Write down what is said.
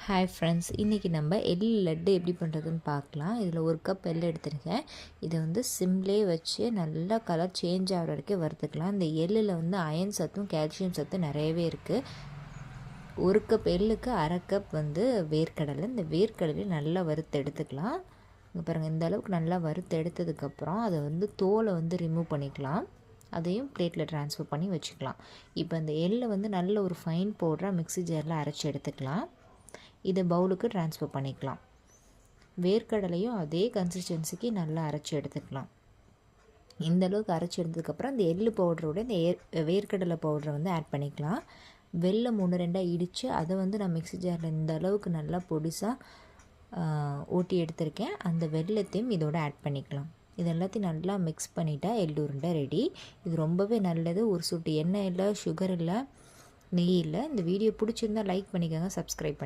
Hi friends, இன்றைக்கி நம்ம எள்ளு லட்டு எப்படி பண்ணுறதுன்னு பார்க்கலாம். இதில் 1 கப் எள்ளு எடுத்துருக்கேன். இதை வந்து சிம்லே வச்சு நல்லா கலர் சேஞ்ச் ஆகிற வரைக்கும் வறுத்துக்கலாம். இந்த எள்ளில் வந்து அயன் சத்தும் கால்சியம் சத்தும் நிறையவே இருக்குது. 1 கப் எள்ளுக்கு 1/2 கப் வந்து வேர்க்கடலை. இந்த வேர்க்கடலையை நல்லா வறுத்து எடுத்துக்கலாம். இங்கே பாருங்கள், இந்த அளவுக்கு நல்லா வறுத்து எடுத்ததுக்கப்புறம் அதை வந்து தோலை வந்து ரிமூவ் பண்ணிக்கலாம். அதையும் பிளேட்டில் ட்ரான்ஸ்ஃபர் பண்ணி வச்சுக்கலாம். இப்போ இந்த எள்ளை வந்து நல்ல ஒரு ஃபைன் பவுடராக மிக்ஸி ஜாரில் அரைச்சி எடுத்துக்கலாம். இதை பவுலுக்கு ட்ரான்ஸ்ஃபர் பண்ணிக்கலாம். வேர்க்கடலையும் அதே கன்சிஸ்டன்சிக்கு நல்லா அரைச்சி எடுத்துக்கலாம். இந்த அளவுக்கு அரைச்சி எடுத்ததுக்கப்புறம் இந்த எள்ளு பவுடரோட இந்த வேர்க்கடலை பவுடரை வந்து ஆட் பண்ணிக்கலாம். வெல்லம் 1-2 இடித்து அதை வந்து நான் மிக்ஸி ஜாரில் இந்த அளவுக்கு நல்லா பொடிசாக ஓட்டி எடுத்திருக்கேன். அந்த வெல்லத்தையும் இதோட ஆட் பண்ணிக்கலாம். இது எல்லாத்தையும் நல்லா மிக்ஸ் பண்ணிட்டா எள்ளு உருண்டை ரெடி. இது ரொம்பவே நல்லது. ஒரு சொட்டு எண்ணெய் இல்லை, சுகர் இல்லை, நெய் இல்லை. இந்த வீடியோ பிடிச்சிருந்தால் லைக் பண்ணிக்கோங்க, சப்ஸ்கிரைப் பண்ணி